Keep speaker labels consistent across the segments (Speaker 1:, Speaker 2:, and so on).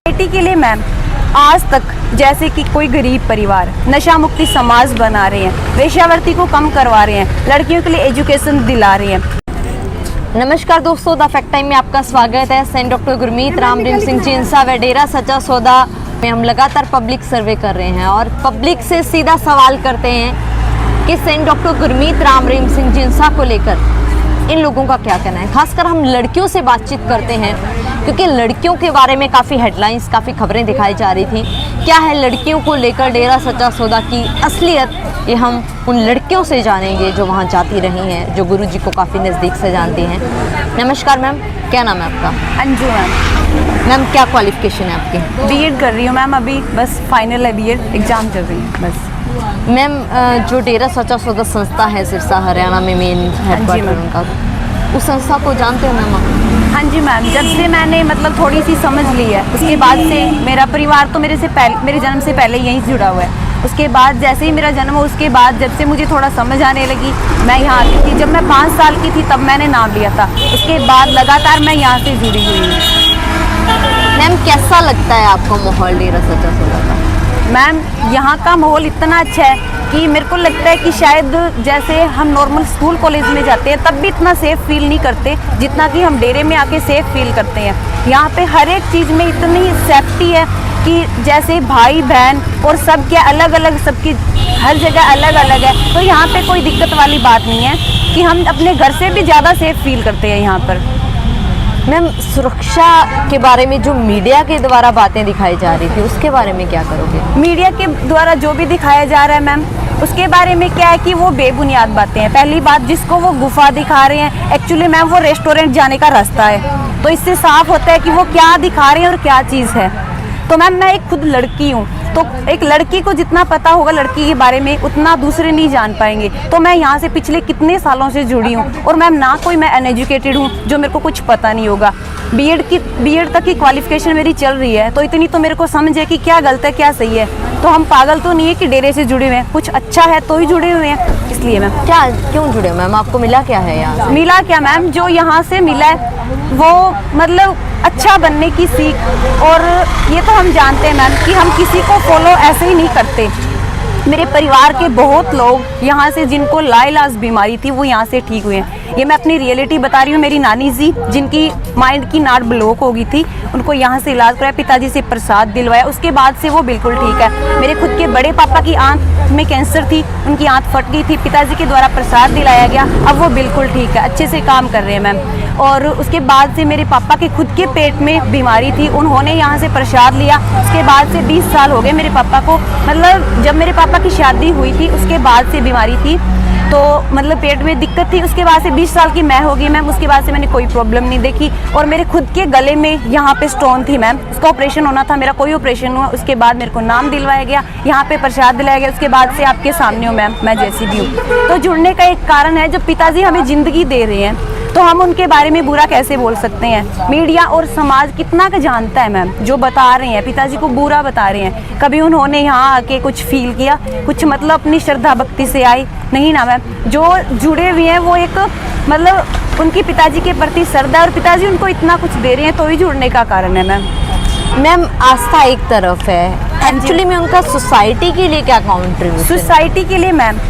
Speaker 1: बेटी के लिए मैम आज तक जैसे कि कोई गरीब परिवार नशा मुक्ति समाज बना रहे हैं, वेश्यावृत्ति को कम करवा रहे हैं, लड़कियों के लिए एजुकेशन दिला रहे हैं।
Speaker 2: नमस्कार दोस्तों, द फैक्ट टाइम में आपका स्वागत है। सेंट डॉक्टर गुरमीत राम रहीम सिंह जिंसा व डेरा सच्चा सौदा में हम लगातार पब्लिक सर्वे कर रहे हैं और पब्लिक से सीधा सवाल करते हैं कि सेंट डॉक्टर गुरमीत राम रहीम सिंह जिंसा को लेकर इन लोगों का क्या कहना है। खासकर हम लड़कियों से बातचीत करते हैं क्योंकि लड़कियों के बारे में काफ़ी हेडलाइंस, काफ़ी खबरें दिखाई जा रही थी। क्या है लड़कियों को लेकर डेरा सच्चा सौदा की असलियत, ये हम उन लड़कियों से जानेंगे जो वहाँ जाती रही हैं, जो गुरुजी को काफ़ी नज़दीक से जानती हैं। नमस्कार मैम, क्या नाम है आपका?
Speaker 1: अंजू मैम।
Speaker 2: मैम क्या क्वालिफिकेशन है आपकी?
Speaker 1: बीएड कर रही हूँ मैम, अभी बस फाइनल है, बीएड एग्जाम चल रही है बस।
Speaker 2: मैम जो डेरा सच्चा सौदा संस्था है सिरसा हरियाणा में मेन हेडक्वार्टर उनका, उस संस्था को जानते हो मैम आप?
Speaker 1: हाँ जी मैम, जब से मैंने मतलब थोड़ी सी समझ ली है उसके बाद से मेरा परिवार तो मेरे जन्म से पहले यहीं से जुड़ा हुआ है। उसके बाद जैसे ही मेरा जन्म हो उसके बाद जब से मुझे थोड़ा समझ आने लगी, मैं यहाँ आती थी। जब मैं 5 साल की थी तब मैंने नाम लिया था, उसके बाद लगातार मैं यहाँ से जुड़ी हुई हूँ।
Speaker 2: मैम कैसा लगता है आपको माहौल डेरा सच्चा सौदा का?
Speaker 1: मैम यहाँ का माहौल इतना अच्छा है कि मेरे को लगता है कि शायद जैसे हम नॉर्मल स्कूल कॉलेज में जाते हैं तब भी इतना सेफ़ फील नहीं करते जितना कि हम डेरे में आके सेफ़ फील करते हैं। यहाँ पे हर एक चीज़ में इतनी सेफ्टी है कि जैसे भाई बहन और सब क्या अलग अलग, सबकी हर जगह अलग अलग है, तो यहाँ पे कोई दिक्कत वाली बात नहीं है कि हम अपने घर से भी ज़्यादा सेफ़ फील करते हैं यहाँ पर।
Speaker 2: मैम सुरक्षा के बारे में जो मीडिया के द्वारा बातें दिखाई जा रही थी उसके बारे में क्या करोगे?
Speaker 1: मीडिया के द्वारा जो भी दिखाया जा रहा है मैम, उसके बारे में क्या है कि वो बेबुनियाद बातें हैं। पहली बात, जिसको वो गुफा दिखा रहे हैं एक्चुअली मैम वो रेस्टोरेंट जाने का रास्ता है, तो इससे साफ होता है कि वो क्या दिखा रहे हैं और क्या चीज़ है। तो मैम मैं एक खुद लड़की हूँ, तो एक लड़की को जितना पता होगा लड़की के बारे में उतना दूसरे नहीं जान पाएंगे। तो मैं यहाँ से पिछले कितने सालों से जुड़ी हूँ और मैम ना कोई मैं अनएजुकेटेड हूँ जो मेरे को कुछ पता नहीं होगा। बीएड तक की क्वालिफिकेशन मेरी चल रही है, तो इतनी तो मेरे को समझ है कि क्या गलत है क्या सही है। तो हम पागल तो नहीं है कि डेरे से जुड़े हुए हैं, कुछ अच्छा है तो ही जुड़े हुए हैं, इसलिए मैम।
Speaker 2: क्या क्यों जुड़े हो मैम? आपको मिला क्या है यहाँ?
Speaker 1: मिला क्या मैम, जो यहाँ से मिला है वो मतलब अच्छा बनने की सीख। और ये तो हम जानते हैं मैम कि हम किसी को फॉलो ऐसे ही नहीं करते। मेरे परिवार के बहुत लोग यहाँ से जिनको लाइलाज बीमारी थी वो यहाँ से ठीक हुए हैं। ये मैं अपनी रियलिटी बता रही हूँ। मेरी नानी जी जिनकी माइंड की नाड़ ब्लॉक हो गई थी, उनको यहाँ से इलाज कराया, पिताजी से प्रसाद दिलवाया, उसके बाद से वो बिल्कुल ठीक है। मेरे खुद के बड़े पापा की आंख में कैंसर थी, उनकी आंख फट गई थी, पिताजी के द्वारा प्रसाद दिलाया गया, अब वो बिल्कुल ठीक है, अच्छे से काम कर रहे हैं मैम। और उसके बाद से मेरे पापा के खुद के पेट में बीमारी थी, उन्होंने यहाँ से प्रसाद लिया। उसके बाद से 20 साल हो गए मेरे पापा को, मतलब जब मेरे पापा की शादी हुई थी उसके बाद से बीमारी थी, तो मतलब पेट में दिक्कत थी। उसके बाद से 20 साल की मैं हो गई मैम, उसके बाद से मैंने कोई प्रॉब्लम नहीं देखी। और मेरे खुद के गले में यहाँ पे स्टोन थी मैम, उसका ऑपरेशन होना था, मेरा कोई ऑपरेशन हुआ। उसके बाद मेरे को नाम दिलवाया गया, यहाँ पे प्रसाद दिलाया गया। उसके बाद से आपके सामने हूँ मैम, मैं जैसी भी हूँ। तो जुड़ने का एक कारण है, जब पिताजी हमें ज़िंदगी दे रहे हैं तो हम उनके बारे में बुरा कैसे बोल सकते हैं। मीडिया और समाज कितना का जानता है मैम, जो बता रहे हैं पिताजी को बुरा बता रहे हैं। कभी उन्होंने यहाँ आके कुछ फील किया, कुछ मतलब अपनी श्रद्धा भक्ति से आए नहीं ना मैम। जो जुड़े हुए हैं वो एक मतलब उनकी पिताजी के प्रति श्रद्धा, और पिताजी उनको इतना कुछ दे रहे हैं तो ही जुड़ने का कारण है मैम।
Speaker 2: मैम आस्था एक तरफ है, एक्चुअली में उनका सोसाइटी के लिए क्या कॉन्ट्रीब्यूशन?
Speaker 1: सोसाइटी के लिए मैम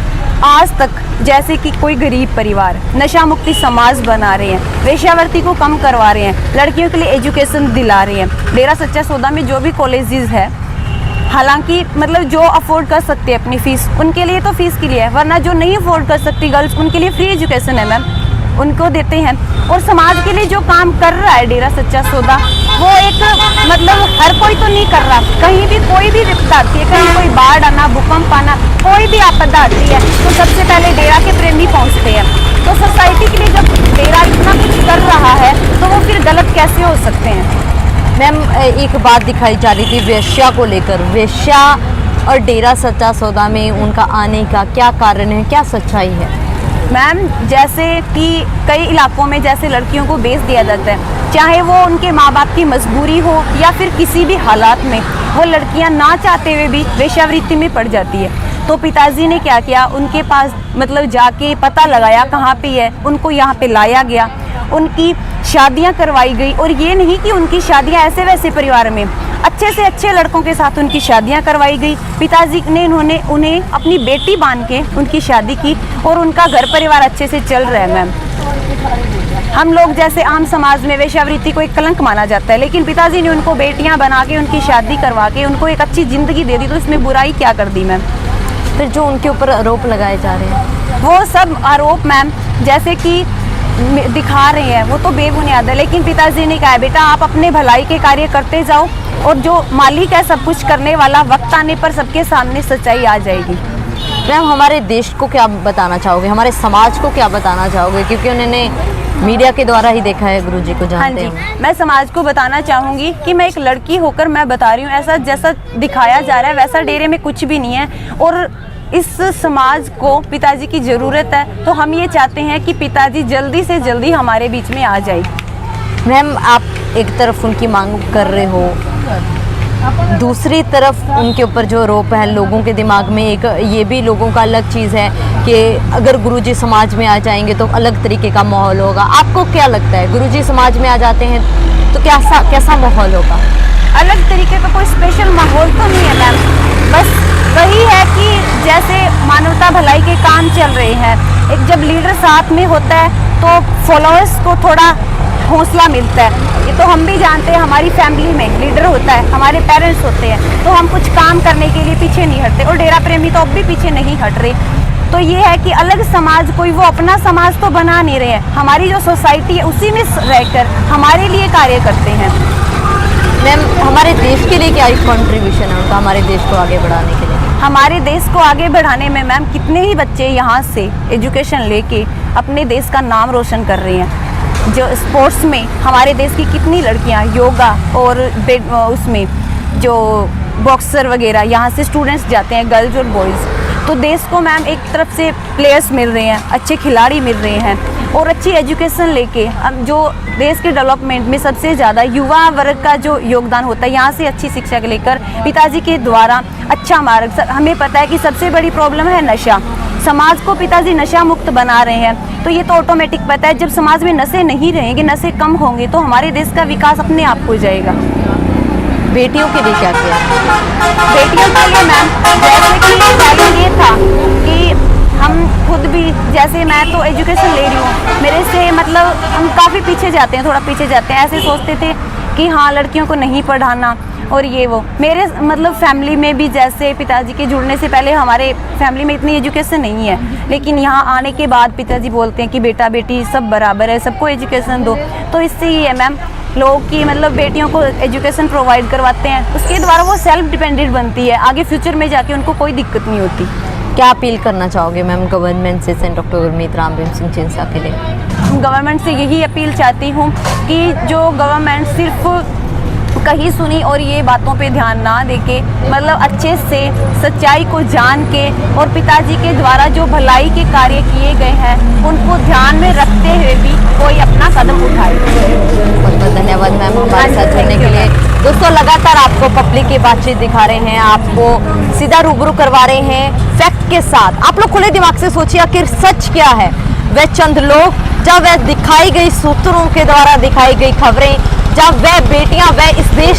Speaker 1: आज तक जैसे कि कोई गरीब परिवार नशा मुक्ति समाज बना रहे हैं, वेश्यावृत्ति को कम करवा रहे हैं, लड़कियों के लिए एजुकेशन दिला रहे हैं। डेरा सच्चा सौदा में जो भी कॉलेजेस है, हालांकि मतलब जो अफोर्ड कर सकते हैं अपनी फीस, उनके लिए तो फीस के लिए है, वरना जो नहीं अफोर्ड कर सकती गर्ल्स, उनके लिए फ्री एजुकेशन है मैम, उनको देते हैं। और समाज के लिए जो काम कर रहा है डेरा सच्चा सौदा, वो एक मतलब हर कोई तो नहीं कर रहा। कहीं भी कोई भी विपदा आती है, कहीं कोई बाढ़ आना, भूकंप आना, कोई भी आपदा आती है तो सबसे पहले डेरा के प्रेमी पहुंचते हैं। तो सोसाइटी के लिए जब डेरा इतना कुछ कर रहा है तो वो फिर गलत कैसे हो सकते हैं?
Speaker 2: मैम एक बात दिखाई जा रही थी वेश्या को लेकर, वेश्या और डेरा सच्चा सौदा में उनका आने का क्या कारण है, क्या सच्चाई है?
Speaker 1: मैम जैसे कि कई इलाकों में जैसे लड़कियों को बेच दिया जाता है, चाहे वो उनके माँ बाप की मजबूरी हो या फिर किसी भी हालात में वो लड़कियां ना चाहते हुए भी वेश्यावृत्ति में पड़ जाती है। तो पिताजी ने क्या किया, उनके पास मतलब जाके पता लगाया कहाँ पे है, उनको यहाँ पे लाया गया उनकी शादियां करवाई गई। और ये नहीं कि उनकी शादियां ऐसे वैसे परिवार में, अच्छे से अच्छे लड़कों के साथ उनकी शादियां करवाई गई। पिताजी ने उन्हें अपनी बेटी मान के उनकी शादी की और उनका घर परिवार अच्छे से चल रहा है मैम। हम लोग जैसे आम समाज में वेश्यावृत्ति को एक कलंक माना जाता है, लेकिन पिताजी ने उनको बेटियां बना के उनकी शादी करवा के उनको एक अच्छी ज़िंदगी दे दी, तो इसमें बुराई क्या कर दी मैम।
Speaker 2: फिर जो उनके ऊपर आरोप लगाए जा रहे हैं,
Speaker 1: वो सब आरोप मैम जैसे कि दिखा रहे हैं वो तो बेबुनियाद है, लेकिन पिताजी ने कहा है बेटा आप अपने भलाई के कार्य करते जाओ और जो मालिक है सब कुछ करने वाला, वक्त आने पर सबके सामने सच्चाई आ जाएगी।
Speaker 2: मैम हमारे देश को क्या बताना चाहोगे, हमारे समाज को क्या बताना चाहोगे, क्योंकि उन्होंने मीडिया के द्वारा ही देखा है, गुरुजी को
Speaker 1: हाँ
Speaker 2: जानते
Speaker 1: जी,
Speaker 2: हैं।
Speaker 1: मैं समाज को बताना चाहूँगी कि मैं एक लड़की होकर मैं बता रही हूँ, ऐसा जैसा दिखाया जा रहा है वैसा डेरे में कुछ भी नहीं है और इस समाज को पिताजी की ज़रूरत है। तो हम ये चाहते हैं कि पिताजी जल्दी से जल्दी हमारे बीच में आ जाए।
Speaker 2: मैम आप एक तरफ उनकी मांग कर रहे हो, दूसरी तरफ उनके ऊपर जो आरोप है, लोगों के दिमाग में एक ये भी लोगों का अलग चीज़ है कि अगर गुरुजी समाज में आ जाएंगे तो अलग तरीके का माहौल होगा। आपको क्या लगता है, गुरुजी समाज में आ जाते हैं तो कैसा माहौल होगा?
Speaker 1: अलग तरीके का कोई स्पेशल माहौल तो नहीं है मैम, बस वही है कि जैसे मानवता भलाई के काम चल रहे हैं, एक जब लीडर साथ में होता है तो फॉलोअर्स को थोड़ा हौसला मिलता है। ये तो हम भी जानते हैं, हमारी फैमिली में लीडर होता है, हमारे पेरेंट्स होते हैं, तो हम कुछ काम करने के लिए पीछे नहीं हटते और डेरा प्रेमी तो अब भी पीछे नहीं हट रहे। तो ये है कि अलग समाज कोई वो अपना समाज तो बना नहीं रहे हैं, हमारी जो सोसाइटी है उसी में रहकर हमारे लिए कार्य करते हैं।
Speaker 2: मैम हमारे देश के लिए क्या कंट्रीब्यूशन है उनका, हमारे देश को आगे बढ़ाने के लिए?
Speaker 1: हमारे देश को आगे बढ़ाने में मैम कितने ही बच्चे यहाँ से एजुकेशन लेके अपने देश का नाम रोशन कर रहे हैं। जो स्पोर्ट्स में हमारे देश की कितनी लड़कियाँ योगा और उसमें जो बॉक्सर वगैरह यहाँ से स्टूडेंट्स जाते हैं, गर्ल्स और बॉयज़। तो देश को मैम एक तरफ से प्लेयर्स मिल रहे हैं, अच्छे खिलाड़ी मिल रहे हैं और अच्छी एजुकेशन लेके हम जो देश के डेवलपमेंट में सबसे ज़्यादा युवा वर्ग का जो योगदान होता है, यहाँ से अच्छी शिक्षा लेकर पिताजी के द्वारा अच्छा मार्ग। हमें पता है कि सबसे बड़ी प्रॉब्लम है नशा, समाज को पिताजी नशा मुक्त बना रहे हैं, तो ये तो ऑटोमेटिक पता है जब समाज में नशे नहीं रहेंगे, नशे कम होंगे तो हमारे देश का विकास अपने आप हो जाएगा।
Speaker 2: बेटियों के लिए क्या किया?
Speaker 1: बेटियों के लिए मैम जैसे कि पहले ये था कि हम खुद भी, जैसे मैं तो एजुकेशन ले रही हूँ, मेरे से मतलब हम काफ़ी पीछे जाते हैं, थोड़ा पीछे जाते हैं, ऐसे सोचते थे कि हाँ लड़कियों को नहीं पढ़ाना और ये वो। मेरे मतलब फैमिली में भी जैसे पिताजी के जुड़ने से पहले हमारे फैमिली में इतनी एजुकेशन नहीं है, लेकिन यहाँ आने के बाद पिताजी बोलते हैं कि बेटा बेटी सब बराबर है, सबको एजुकेशन दो। तो इससे ये है मैम लोग की मतलब बेटियों को एजुकेशन प्रोवाइड करवाते हैं, उसके द्वारा वो सेल्फ डिपेंडेंट बनती है, आगे फ्यूचर में जाके उनको कोई दिक्कत नहीं होती।
Speaker 2: क्या अपील करना चाहोगे मैम गवर्नमेंट से, सेंट डॉक्टर गुरमीत राम रहीम सिंह चिंसा के लिए?
Speaker 1: गवर्नमेंट से यही अपील चाहती हूँ कि जो गवर्नमेंट सिर्फ कहीं सुनी और ये बातों पे ध्यान ना देके मतलब अच्छे से सच्चाई को जान के और पिताजी के द्वारा जो भलाई के कार्य किए गए हैं उनको ध्यान में रखते हुए भी कोई अपना कदम उठाए।
Speaker 2: बहुत बहुत धन्यवाद मैम हमारे साथ जुड़ने के लिए। दोस्तों लगातार आपको पब्लिक की बातचीत दिखा रहे हैं, आपको सीधा रूबरू करवा रहे हैं फैक्ट के साथ। आप लोग खुले दिमाग से सोचिए आखिर सच क्या है। वह चंद लोग जब वह दिखाई गई सूत्रों के द्वारा दिखाई गई खबरें, जब वह बेटियां वह इस देश